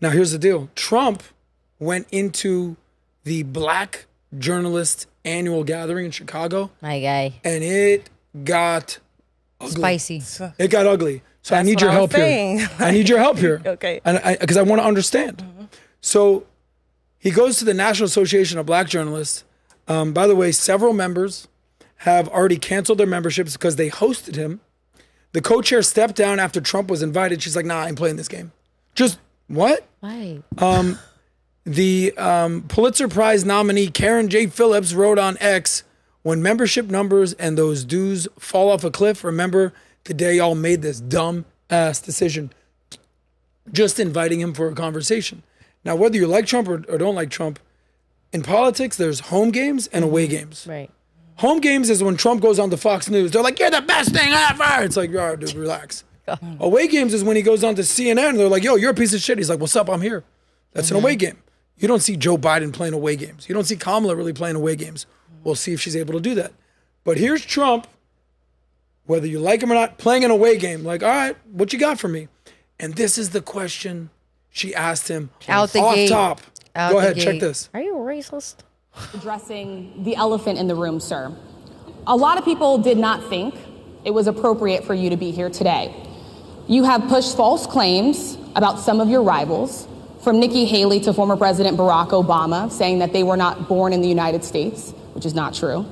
Now, here's the deal. Trump went into the Black Journalist Annual Gathering in Chicago. My guy. And it got ugly. Spicy. It got ugly. So I need your help here. I need your help here. Okay. Because I want to understand. So he goes to the National Association of Black Journalists. By the way, several members have already canceled their memberships because they hosted him. The co-chair stepped down after Trump was invited. She's like, nah, I ain't playing this game. Just, what? Why? The Pulitzer Prize nominee Karen J. Phillips wrote on X, when membership numbers and those dues fall off a cliff, remember the day y'all made this dumb ass decision. Just inviting him for a conversation. Now, whether you like Trump or don't like Trump, in politics, there's home games and away games. Right. Home games is when Trump goes on to Fox News. They're like, you're the best thing ever. It's like, all right, dude, relax. Away games is when he goes on to CNN and they're like, yo, you're a piece of shit. He's like, what's up? I'm here. That's an away game. You don't see Joe Biden playing away games. You don't see Kamala really playing away games. We'll see if she's able to do that. But here's Trump, whether you like him or not, playing an away game. Like, all right, what you got for me? And this is the question she asked him off top. Go ahead, check this. Are you a racist? Addressing the elephant in the room, sir. A lot of people did not think it was appropriate for you to be here today. You have pushed false claims about some of your rivals, from Nikki Haley to former President Barack Obama, saying that they were not born in the United States, which is not true.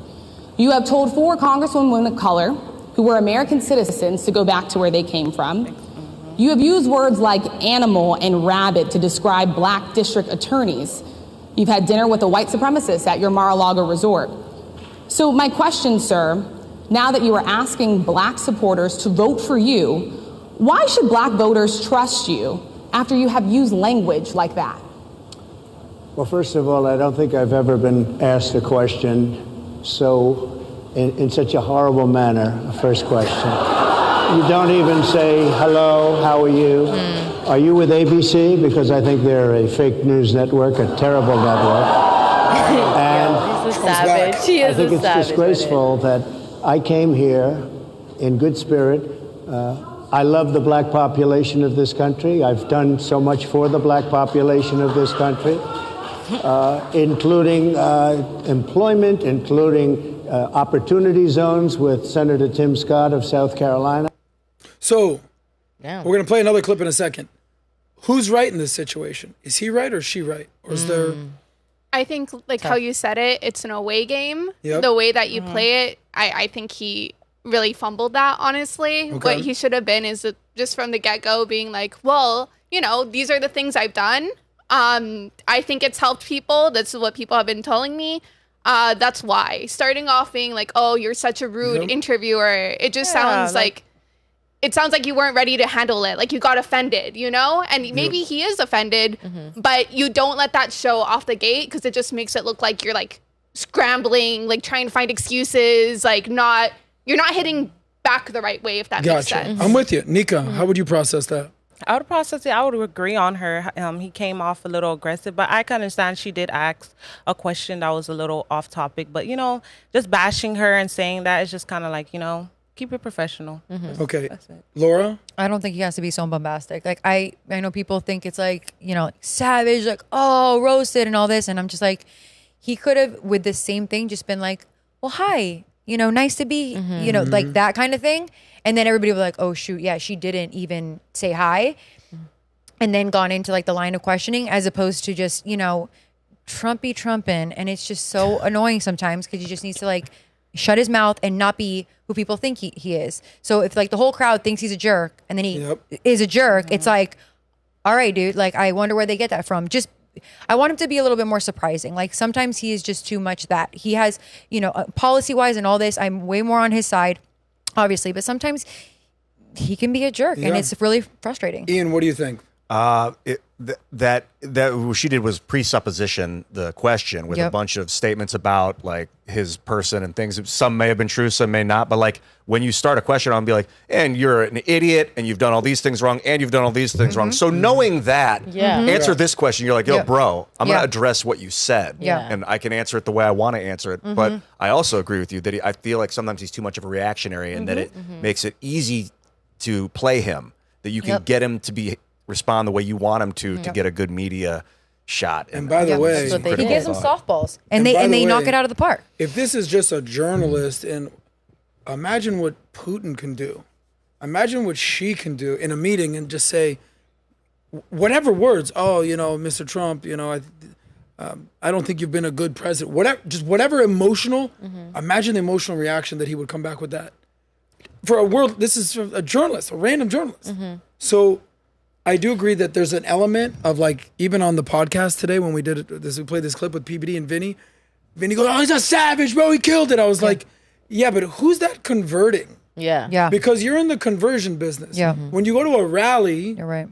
You have told 4 congresswomen of color who were American citizens to go back to where they came from. You have used words like animal and rabid to describe black district attorneys. You've had dinner with a white supremacist at your Mar-a-Lago resort. So my question, sir, now that you are asking black supporters to vote for you, why should black voters trust you after you have used language like that? Well, first of all, I don't think I've ever been asked a question in such a horrible manner, a first question. You don't even say, hello, how are you? Are you with ABC? Because I think they're a fake news network, a terrible network. And he's a savage. He is I think a it's savage disgraceful that I came here in good spirit. I love the black population of this country. I've done so much for the black population of this country, including employment, including opportunity zones with Senator Tim Scott of South Carolina. So, we're going to play another clip in a second. Who's right in this situation? Is he right or is she right? Or is there... I think, like how you said it, it's an away game. Yep. The way that you play it, I think he really fumbled that, honestly. Okay. What he should have been is just from the get-go being like, well, you know, these are the things I've done. I think it's helped people. That's what people have been telling me. That's why. Starting off being like, oh, you're such a rude interviewer. It just sounds like... It sounds like you weren't ready to handle it. Like you got offended, you know? And maybe he is offended, but you don't let that show off the gate because it just makes it look like you're like scrambling, like trying to find excuses, like you're not hitting back the right way, if that makes sense. I'm with you. Nika, how would you process that? I would process it. I would agree on her. He came off a little aggressive, but I can understand she did ask a question that was a little off topic. But, you know, just bashing her and saying that is just kind of like, you know, keep it professional. Okay. That's it. Laura? I don't think he has to be so bombastic. Like I know people think it's like, you know, like savage, like, oh, roasted and all this. And I'm just like, he could have with the same thing just been like, well, hi, you know, nice to be, you know, like that kind of thing. And then everybody was like, oh shoot, yeah, she didn't even say hi. And then gone into like the line of questioning as opposed to just, you know, Trumpin'. And it's just so annoying sometimes because he just needs to like shut his mouth and not be who people think he is. So if like the whole crowd thinks he's a jerk and then he is a jerk, it's like, all right, dude, like I wonder where they get that from. Just, I want him to be a little bit more surprising. Like sometimes he is just too much that he has, you know, policy wise and all this, I'm way more on his side, obviously, but sometimes he can be a jerk and it's really frustrating. Ian, what do you think? That what she did was presupposition the question with a bunch of statements about like his person and things. Some may have been true, some may not. But like when you start a question, I'll be like, and you're an idiot, and you've done all these things wrong, and you've done all these things wrong. So knowing that, answer this question. You're like, yo, bro, I'm gonna address what you said, and I can answer it the way I want to answer it. But I also agree with you that I feel like sometimes he's too much of a reactionary, and that it makes it easy to play him. That you can get him to be respond the way you want him to get a good media shot. And by the way, he gives them softballs, and they knock it out of the park. If this is just a journalist, and imagine what Putin can do. Imagine what she can do in a meeting and just say whatever words. Oh, Mr. Trump, I don't think you've been a good president. Whatever emotional. Imagine the emotional reaction that he would come back with that. For a world, this is a journalist, a random journalist. So I do agree that there's an element of like, even on the podcast today when we did this, we played this clip with PBD and Vinny. Vinny goes, "Oh, he's a savage, bro. He killed it." I was like, yeah, but who's that converting? Yeah. Because you're in the conversion business. Yeah. When you go to a rally, You're right.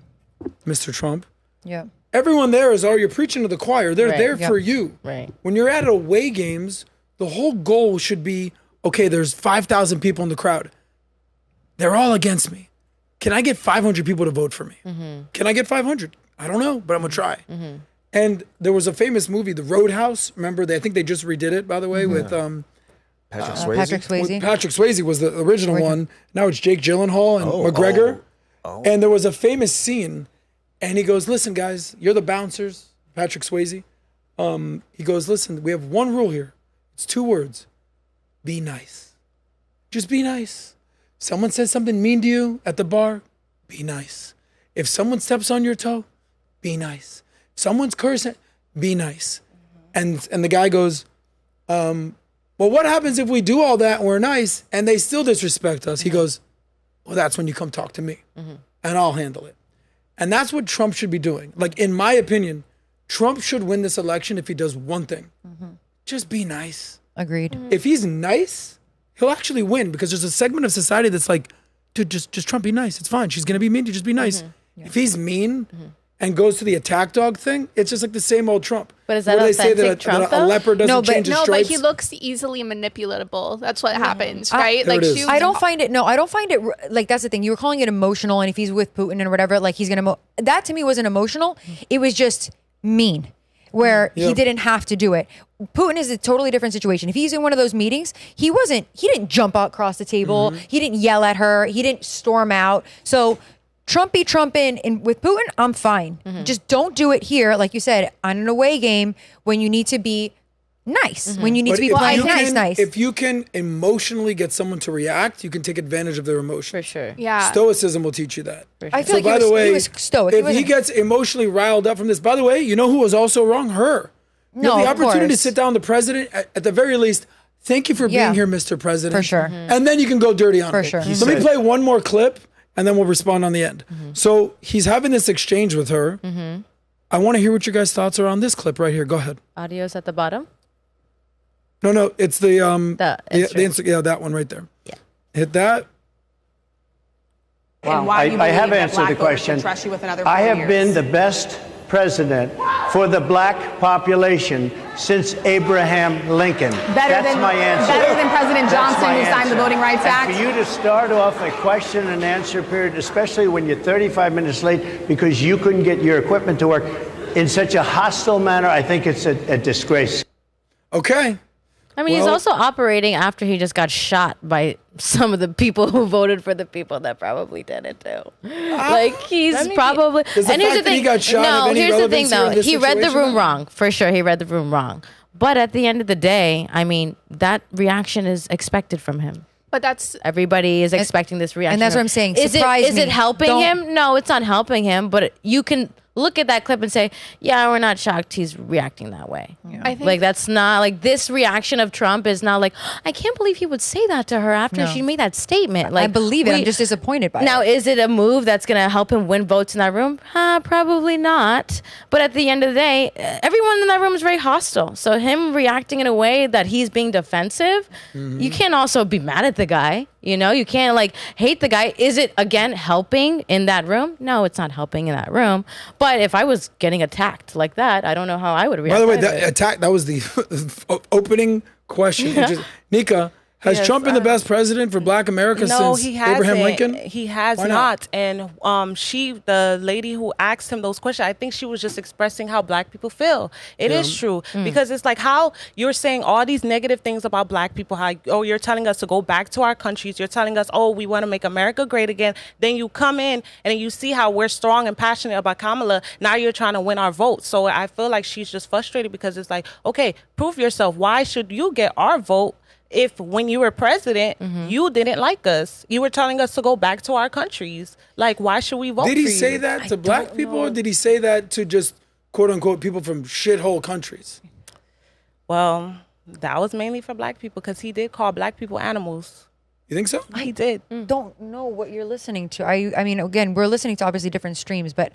Mr. Trump, Yeah. everyone there is, you're preaching to the choir. They're there for you. Right. When you're at away games, the whole goal should be, okay, there's 5,000 people in the crowd. They're all against me. Can I get 500 people to vote for me? Can I get 500? I don't know, but I'm going to try. And there was a famous movie, The Roadhouse. Remember, I think they just redid it, by the way, with Patrick Swayze. Patrick Swayze. Patrick Swayze was the original one. Now it's Jake Gyllenhaal and McGregor. And there was a famous scene, and he goes, "Listen, guys, you're the bouncers." Patrick Swayze. He goes, "Listen, we have one rule here. It's 2 words. Be nice. Just be nice. Someone says something mean to you at the bar, be nice. If someone steps on your toe, be nice. If someone's cursing, be nice." And the guy goes, "Well, what happens if we do all that and we're nice and they still disrespect us?" He goes, "Well, that's when you come talk to me and I'll handle it." And that's what Trump should be doing. Like, in my opinion, Trump should win this election if he does one thing. Just be nice. Agreed. If he's nice, he'll actually win, because there's a segment of society that's like, dude, just Trump, be nice. It's fine. She's going to be mean to you. Just be nice. If he's mean and goes to the attack dog thing, it's just like the same old Trump. But is that Where they say authentic that Trump, a leopard doesn't change his No, stripes. but he looks easily manipulatable. That's what happens, right? There Like, it is. I don't find it like, that's the thing. You were calling it emotional, and if he's with Putin and whatever, like, he's gonna that to me wasn't emotional. It was just mean, where he didn't have to do it. Putin is a totally different situation. If he's in one of those meetings, he didn't jump out across the table. He didn't yell at her. He didn't storm out. So Trump in with Putin, I'm fine. Just don't do it here, like you said, on an away game, when you need to be nice, when you need to be playing nice. If you can emotionally get someone to react, you can take advantage of their emotion. For sure. Yeah. Stoicism will teach you that. I feel like he was stoic. If he gets emotionally riled up from this, by the way, you know who was also wrong? Her. You have the opportunity to sit down with the president, at the very least, thank you for being here, Mr. President. For sure. And then you can go dirty on For him. sure. Let me play one more clip, and then we'll respond on the end. So he's having this exchange with her. I want to hear what your guys' thoughts are on this clip right here. Go ahead. Audio's at the bottom. No, it's the that one right there. Yeah. Hit that. Wow. I have answered the question. I have been the best president for the black population since Abraham Lincoln. That's my answer. Better than President Johnson, who signed the Voting Rights Act. And for you to start off a question and answer period, especially when you're 35 minutes late because you couldn't get your equipment to work, in such a hostile manner, I think it's a disgrace. Okay. I mean, he's also operating after he just got shot by some of the people who voted for the people that probably did it too. Like, he's probably. And here's the thing. He got shot no, here's the thing though. He read the room situation? wrong. For sure, he read the room wrong. But at the end of the day, I mean, that reaction is expected from him. But that's Everybody is expecting this reaction. And that's what I'm saying. Is Surprise me. it helping Don't- him? No, it's not helping him. But you can look at that clip and say, yeah, we're not shocked he's reacting that way. I think Like, that's not like this reaction of Trump is not like, I can't believe he would say that to her after she made that statement. Like, I believe it. I'm just disappointed by it. now, is it a move that's going to help him win votes in that room? Probably not. But at the end of the day, everyone in that room is very hostile. So him reacting in a way that he's being defensive, you can't also be mad at the guy. You know, you can't like hate the guy. Is it, again, helping in that room? No, it's not helping in that room. But if I was getting attacked like that, I don't know how I would react. By the way, either. that was the opening question. Nika, Has Trump been the best president for Black America since Abraham Lincoln? He has Why not. And the lady who asked him those questions, I think she was just expressing how Black people feel. It is true. Because it's like how you're saying all these negative things about Black people, how, you're telling us to go back to our countries. You're telling us, we want to make America great again. Then you come in and you see how we're strong and passionate about Kamala. Now you're trying to win our votes. So I feel like she's just frustrated because it's like, okay, prove yourself. Why should you get our vote? If when you were president, you didn't like us, you were telling us to go back to our countries. Like, why should we vote for you? Did he say that to Black people, or did he say that to just quote unquote people from shithole countries? Well, that was mainly for Black people because he did call Black people animals. You think so? He did. Don't know what you're listening to. I mean, again, we're listening to obviously different streams, but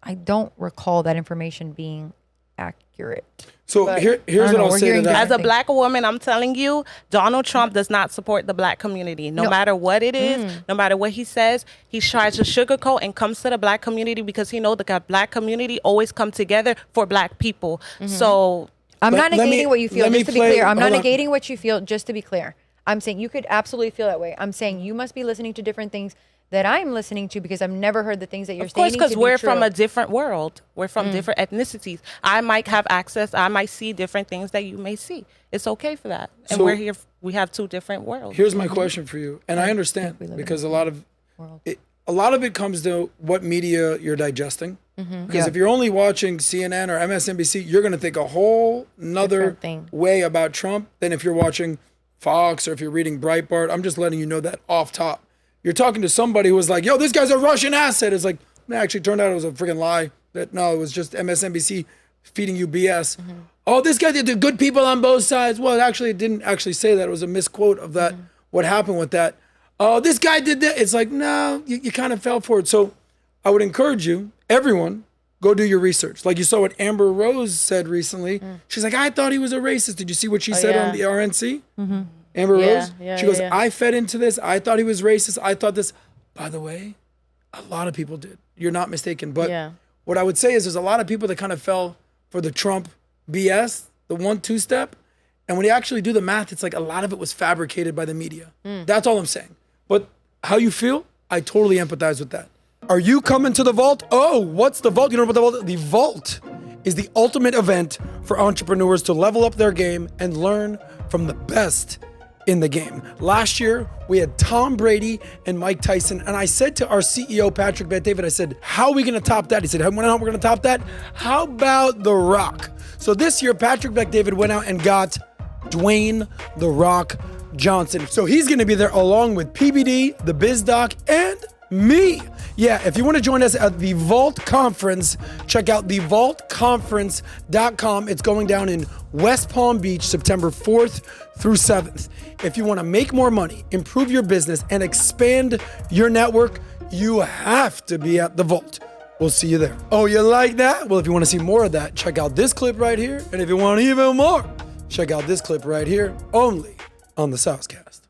I don't recall that information being accurate. So here's what I'll say to that. As a Black woman, I'm telling you, Donald Trump does not support the Black community. No matter what it is, no matter what he says, he tries to sugarcoat and comes to the Black community because he knows the Black community always come together for Black people. So I'm not negating what you feel, just to be clear. I'm not negating what you feel, just to be clear. I'm saying you could absolutely feel that way. I'm saying you must be listening to different things that I'm listening to because I've never heard the things that you're saying. Of course, because we're from a different world. We're from different ethnicities. I might have access. I might see different things that you may see. It's okay for that. And So- we're here. We have two different worlds. Here's my question for you, and I understand because a lot of it comes to what media you're digesting. Because if you're only watching CNN or MSNBC, you're going to think a whole nother way about Trump than if you're watching Fox or if you're reading Breitbart. I'm just letting you know that off top. You're talking to somebody who was like, yo, this guy's a Russian asset. It's like, it actually turned out it was a freaking lie. That no, it was just MSNBC feeding you BS. Oh, this guy did the good people on both sides. Well, it didn't actually say that. It was a misquote of that, what happened with that. Oh, this guy did that. It's like, no, you kind of fell for it. So I would encourage you, everyone, go do your research. Like you saw what Amber Rose said recently. She's like, I thought he was a racist. Did you see what she said on the RNC? Amber Rose? She goes, I fed into this. I thought he was racist. I thought this. By the way, a lot of people did. You're not mistaken. But what I would say is there's a lot of people that kind of fell for the Trump BS, the 1-2 step. And when you actually do the math, it's like a lot of it was fabricated by the media. That's all I'm saying. But how you feel, I totally empathize with that. Are you coming to the vault? Oh, what's the vault? You know what the vault is? The vault is the ultimate event for entrepreneurs to level up their game and learn from the best in the game. Last year, we had Tom Brady and Mike Tyson, and I said to our CEO, Patrick Bet-David, I said, how are we gonna top that? He said, how we're gonna top that? How about The Rock? So this year, Patrick Bet-David went out and got Dwayne The Rock Johnson. So he's gonna be there along with PBD, the Biz Doc, and me. Yeah, if you want to join us at the Vault Conference, check out thevaultconference.com. It's going down in West Palm Beach, September 4th through 7th. If you want to make more money, improve your business, and expand your network, you have to be at the Vault. We'll see you there. Oh, you like that? Well, if you want to see more of that, check out this clip right here. And if you want even more, check out this clip right here, only on the SOSCAST.